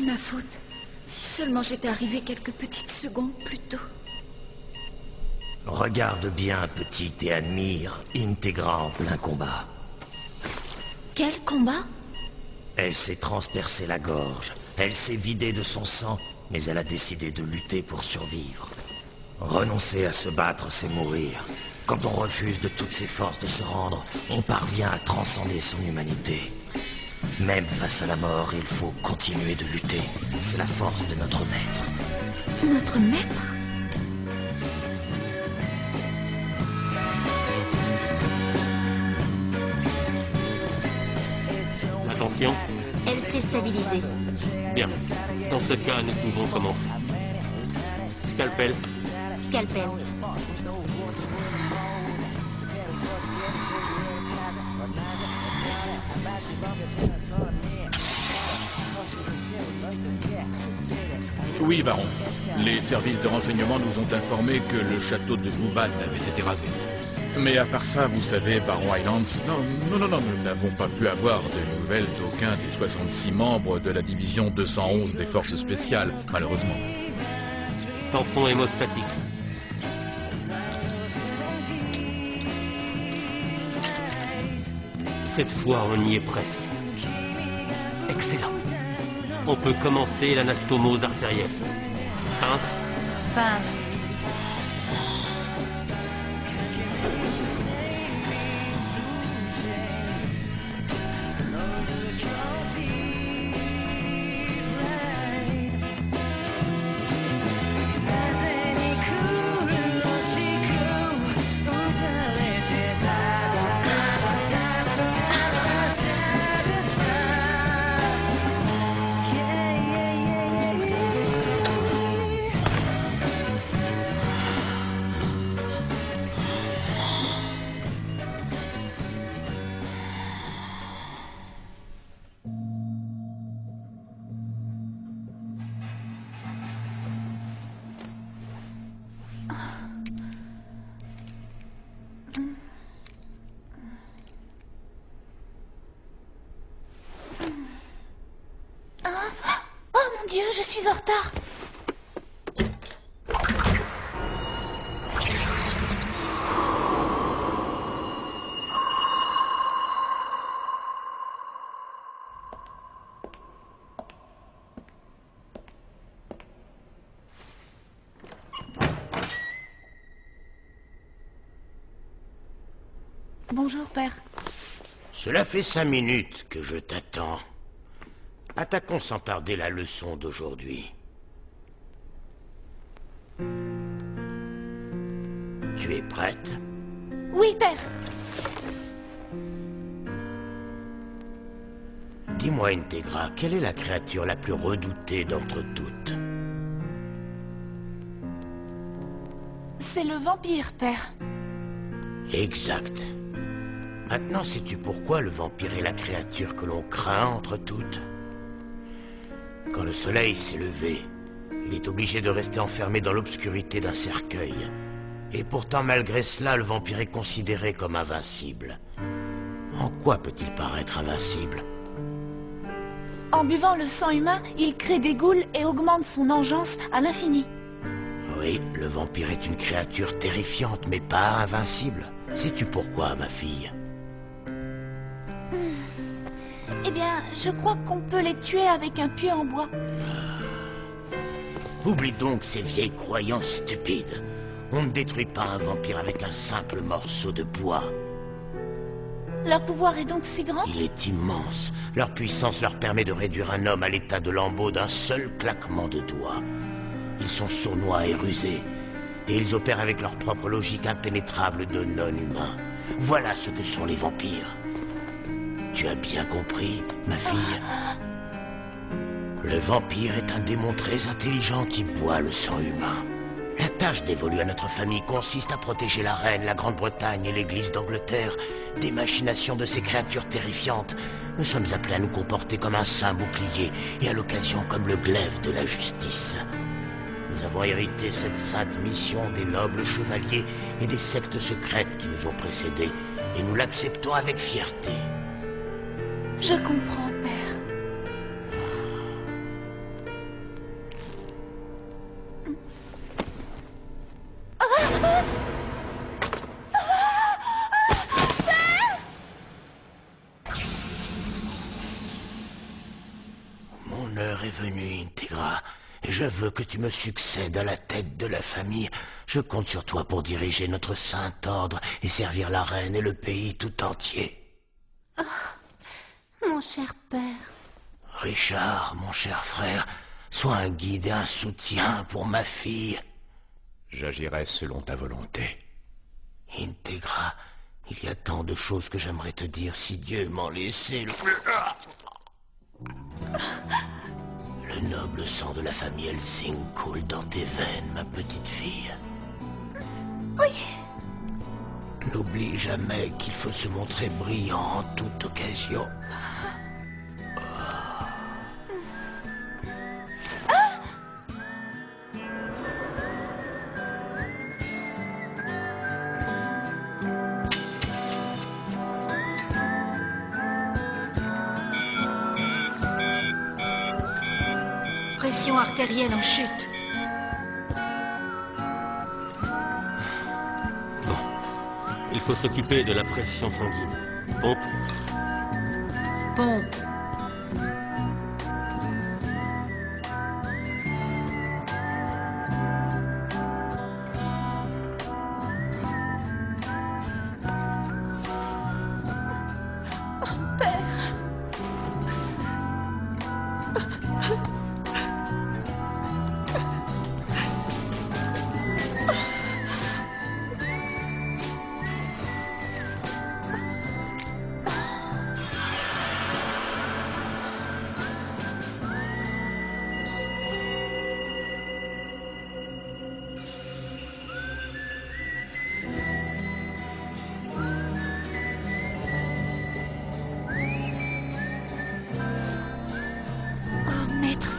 C'est ma faute. Si seulement j'étais arrivée quelques petites secondes plus tôt. Regarde bien, petite, et admire Integra en plein combat. Quel combat? Elle s'est transpercée la gorge. Elle s'est vidée de son sang, mais elle a décidé de lutter pour survivre. Renoncer à se battre, c'est mourir. Quand on refuse de toutes ses forces de se rendre, on parvient à transcender son humanité. Même face à la mort, il faut continuer de lutter. C'est la force de notre maître. Notre maître? Attention. Elle s'est stabilisée. Bien. Dans ce cas, nous pouvons commencer. Scalpel. Scalpel. Oui, baron. Les services de renseignement nous ont informé que le château de Bouban avait été rasé. Mais à part ça, vous savez, baron Highlands, non, nous n'avons pas pu avoir de nouvelles d'aucun des 66 membres de la division 211 des forces spéciales, malheureusement. Tampon hémostatique. Cette fois, on y est presque. Excellent. On peut commencer l'anastomose artérielle. Pince. Pince. Dieu, je suis en retard. Bonjour, père. Cela fait 5 minutes que je t'attends. Attaquons sans tarder la leçon d'aujourd'hui. Tu es prête? Oui, père. Dis-moi, Integra, quelle est la créature la plus redoutée d'entre toutes? C'est le vampire, père. Exact. Maintenant, sais-tu pourquoi le vampire est la créature que l'on craint entre toutes? Quand le soleil s'est levé, il est obligé de rester enfermé dans l'obscurité d'un cercueil. Et pourtant, malgré cela, le vampire est considéré comme invincible. En quoi peut-il paraître invincible? En buvant le sang humain, il crée des ghouls et augmente son engeance à l'infini. Oui, le vampire est une créature terrifiante, mais pas invincible. Sais-tu pourquoi, ma fille? Eh bien, je crois qu'on peut les tuer avec un pieu en bois. Oublie donc ces vieilles croyances stupides. On ne détruit pas un vampire avec un simple morceau de bois. Leur pouvoir est donc si grand? Il est immense. Leur puissance leur permet de réduire un homme à l'état de lambeau d'un seul claquement de doigts. Ils sont sournois et rusés. Et ils opèrent avec leur propre logique impénétrable de non-humains. Voilà ce que sont les vampires. Tu as bien compris, ma fille? Le vampire est un démon très intelligent qui boit le sang humain. La tâche dévolue à notre famille consiste à protéger la reine, la Grande-Bretagne et l'église d'Angleterre des machinations de ces créatures terrifiantes. Nous sommes appelés à nous comporter comme un saint bouclier et à l'occasion comme le glaive de la justice. Nous avons hérité cette sainte mission des nobles chevaliers et des sectes secrètes qui nous ont précédés, et nous l'acceptons avec fierté. Je comprends, père. Et je veux que tu me succèdes à la tête de la famille. Je compte sur toi pour diriger notre saint ordre et servir la reine et le pays tout entier. Oh, mon cher père. Richard, mon cher frère, sois un guide et un soutien pour ma fille. J'agirai selon ta volonté. Integra, il y a tant de choses que j'aimerais te dire si Dieu m'en laissait le... Le noble sang de la famille Helsing coule dans tes veines, ma petite fille. Oui. N'oublie jamais qu'il faut se montrer brillant en toute occasion. Pression artérielle en chute. Bon. Il faut s'occuper de la pression sanguine. Pompe. Pompe.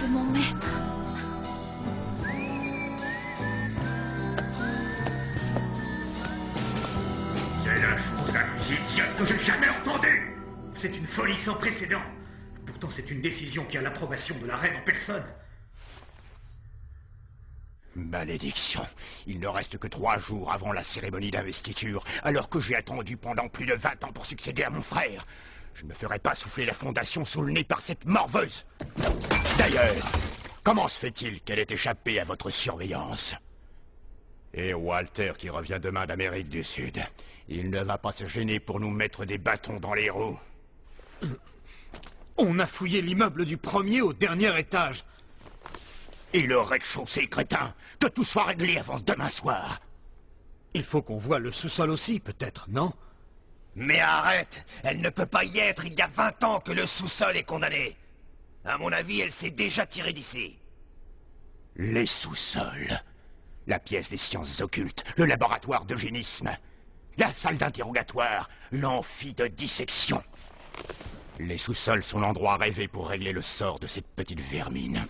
De mon maître. C'est la chose la plus idiote que j'ai jamais entendue. C'est une folie sans précédent. Pourtant, c'est une décision qui a l'approbation de la reine en personne. Malédiction. Il ne reste que 3 jours avant la cérémonie d'investiture, alors que j'ai attendu pendant plus de 20 ans pour succéder à mon frère. Je ne me ferai pas souffler la fondation sous le nez par cette morveuse. D'ailleurs, comment se fait-il qu'elle ait échappé à votre surveillance? Et Walter qui revient demain d'Amérique du Sud, il ne va pas se gêner pour nous mettre des bâtons dans les roues. On a fouillé l'immeuble du premier au dernier étage. Et le rez-de-chaussée, crétin, que tout soit réglé avant demain soir. Il faut qu'on voie le sous-sol aussi, peut-être, non? Mais arrête! Elle ne peut pas y être, il y a 20 ans que le sous-sol est condamné. À mon avis, elle s'est déjà tirée d'ici. Les sous-sols. La pièce des sciences occultes, le laboratoire d'eugénisme, la salle d'interrogatoire, l'amphi de dissection. Les sous-sols sont l'endroit rêvé pour régler le sort de cette petite vermine.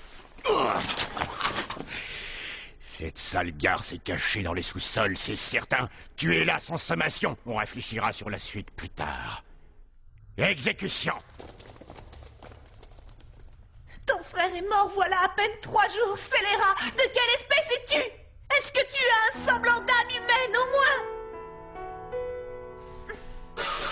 Cette sale garce est cachée dans les sous-sols, c'est certain. Tu es là sans sommation. On réfléchira sur la suite plus tard. Exécution! Ton frère est mort voilà à peine 3 jours, scélérat. De quelle espèce es-tu? Est-ce que tu as un semblant d'âme humaine au moins?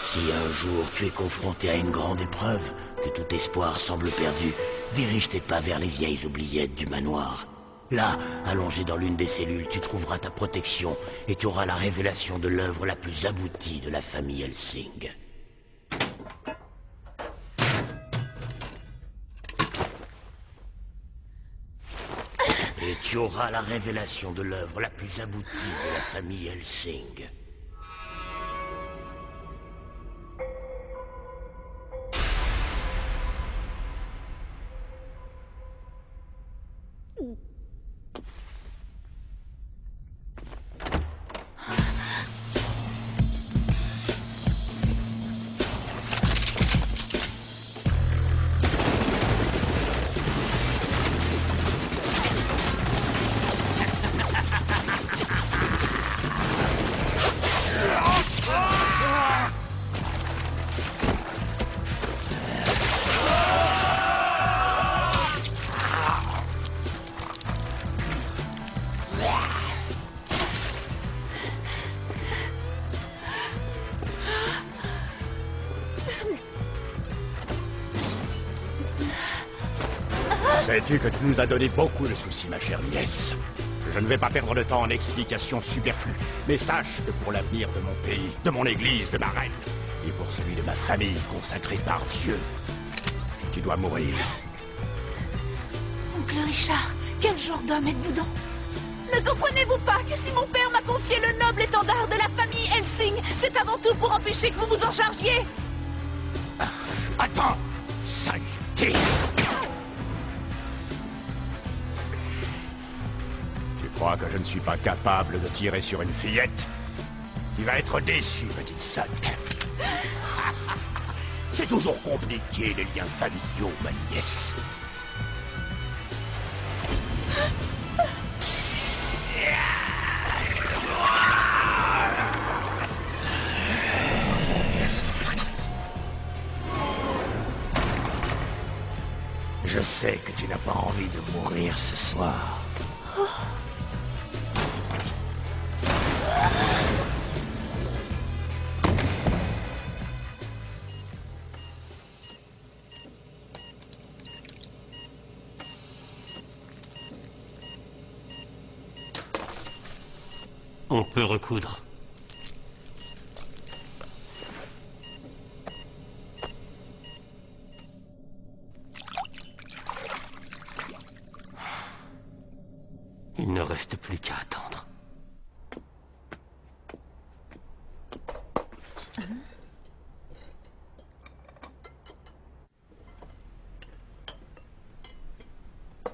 Si un jour tu es confronté à une grande épreuve, que tout espoir semble perdu, dirige tes pas vers les vieilles oubliettes du manoir. Là, allongé dans l'une des cellules, tu trouveras ta protection et tu auras la révélation de l'œuvre la plus aboutie de la famille Helsing. Et tu auras la révélation de l'œuvre la plus aboutie de la famille Helsing. Sais-tu que tu nous as donné beaucoup de soucis, ma chère nièce? Je ne vais pas perdre de temps en explications superflues, mais sache que pour l'avenir de mon pays, de mon église, de ma reine, et pour celui de ma famille consacrée par Dieu, tu dois mourir. Oncle Richard, quel genre d'homme êtes-vous donc? Ne comprenez-vous pas que si mon père m'a confié le noble étendard de la famille Helsing, c'est avant tout pour empêcher que vous vous en chargiez? Attends, saleté! Tu crois que je ne suis pas capable de tirer sur une fillette? Tu vas être déçu, petite sotte. C'est toujours compliqué, les liens familiaux, ma nièce. Je sais que tu n'as pas envie de mourir ce soir. On peut recoudre. Il ne reste plus qu'à attendre.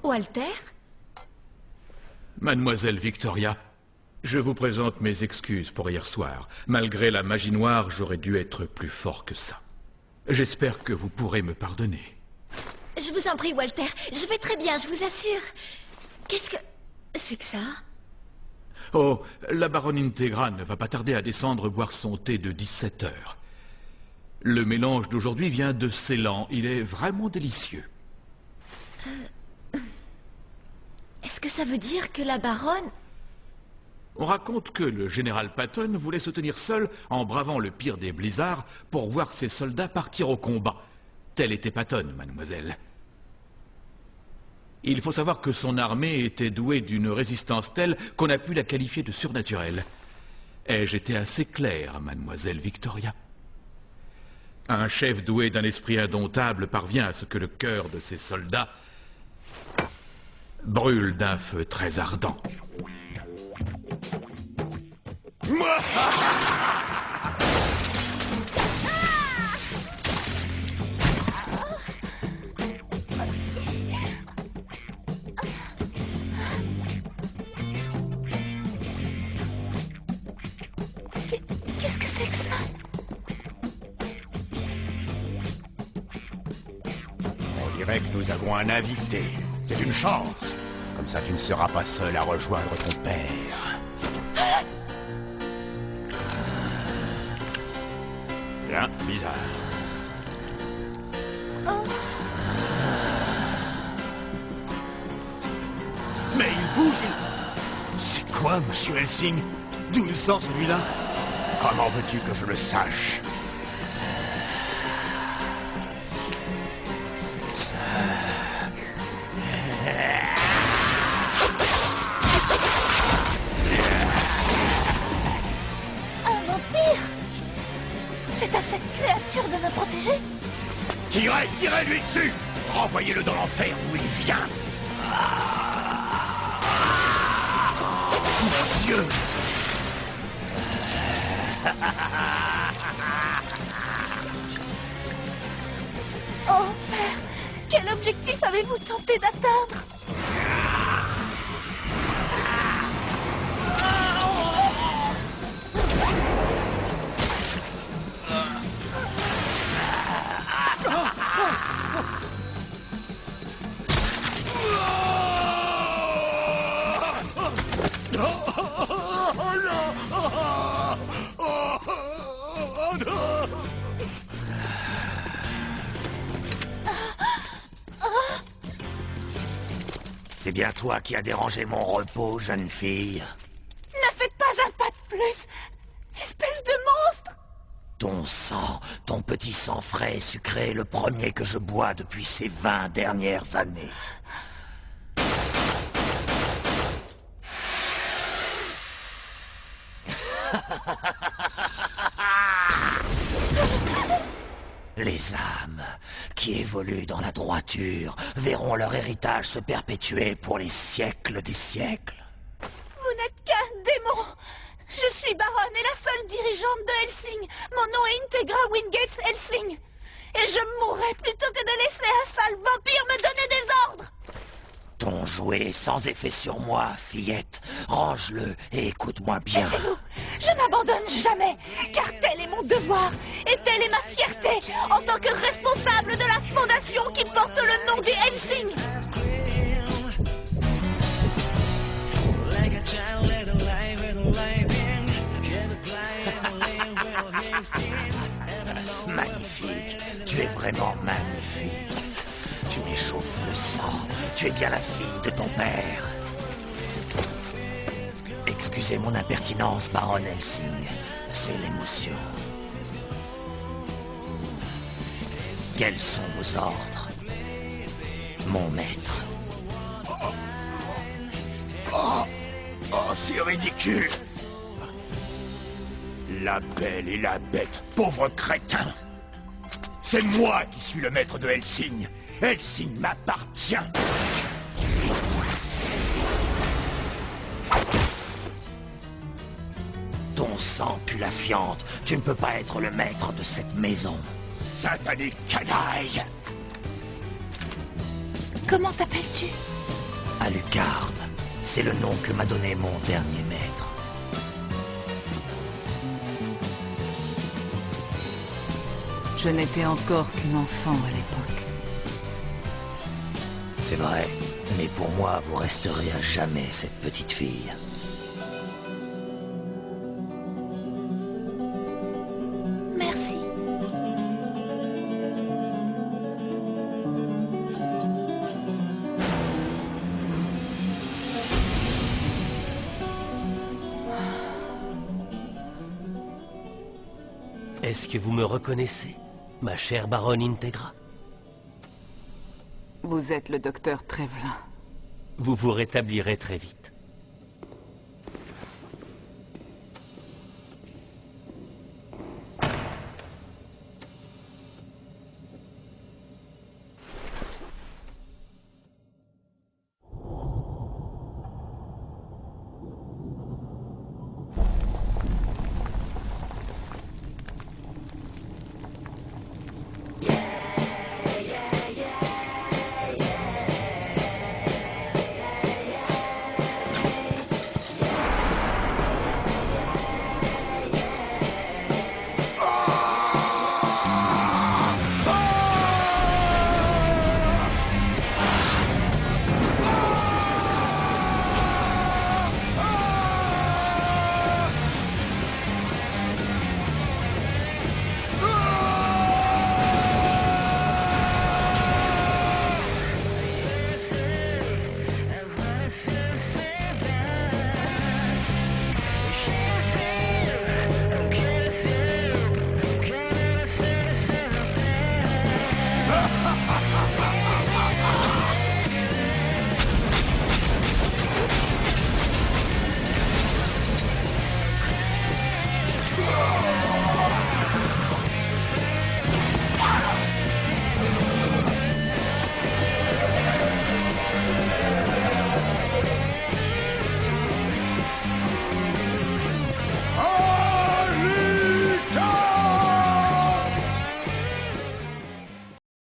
Walter? Mademoiselle Victoria, je vous présente mes excuses pour hier soir. Malgré la magie noire, j'aurais dû être plus fort que ça. J'espère que vous pourrez me pardonner. Je vous en prie, Walter. Je vais très bien, je vous assure. Qu'est-ce que... c'est que ça? Oh, la baronne Integra ne va pas tarder à descendre boire son thé de 17 heures. Le mélange d'aujourd'hui vient de Ceylan. Il est vraiment délicieux. Est-ce que ça veut dire que la baronne... On raconte que le général Patton voulait se tenir seul en bravant le pire des blizzards pour voir ses soldats partir au combat. Tel était Patton, mademoiselle. Il faut savoir que son armée était douée d'une résistance telle qu'on a pu la qualifier de surnaturelle. Ai-je été assez clair, mademoiselle Victoria? Un chef doué d'un esprit indomptable parvient à ce que le cœur de ses soldats brûle d'un feu très ardent. Qu'est-ce que c'est que ça? On dirait que nous avons un invité. C'est une chance. Comme ça, tu ne seras pas seul à rejoindre ton père. Bien bizarre. Mais il bouge. C'est quoi, monsieur Helsing? D'où il sort celui-là? Comment veux-tu que je le sache? Un vampire? C'est à cette créature de me protéger? Tirez-lui dessus! Renvoyez-le dans l'enfer d'où il vient! Mon Dieu! Oh, père, quel objectif avez-vous tenté d'atteindre? C'est bien toi qui as dérangé mon repos, jeune fille. Ne faites pas un pas de plus, espèce de monstre! Ton sang, ton petit sang frais et sucré, le premier que je bois depuis ces 20 dernières années. Les âmes qui évoluent dans la droiture verront leur héritage se perpétuer pour les siècles des siècles. Vous n'êtes qu'un démon. Je suis Baronne et la seule dirigeante de Hellsing. Mon nom est Integra Wingate Hellsing. Et je mourrai plutôt que de laisser un sale vampire me donner des ordres. Ton jouet sans effet sur moi, fillette. Range-le et écoute-moi bien. Taisez-vous. Je n'abandonne jamais, car tel est mon devoir, et telle est ma fierté, en tant que responsable de la fondation qui porte le nom des Hellsing. Magnifique, tu es vraiment magnifique. Tu m'échauffes le sang, tu es bien la fille de ton père. Excusez mon impertinence, baronne Hellsing, c'est l'émotion. Quels sont vos ordres, mon maître? Oh, c'est ridicule. La belle et la bête, pauvre crétin. C'est moi qui suis le maître de Hellsing. Hellsing m'appartient. Ton sang pue la fiente. Tu ne peux pas être le maître de cette maison. Satané canaille. Comment t'appelles-tu? Alucard, c'est le nom que m'a donné mon dernier maître. Je n'étais encore qu'une enfant à l'époque. C'est vrai, mais pour moi, vous resterez à jamais cette petite fille. Merci. Est-ce que vous me reconnaissez, ma chère baronne Integra? Vous êtes le docteur Trevelin. Vous vous rétablirez très vite.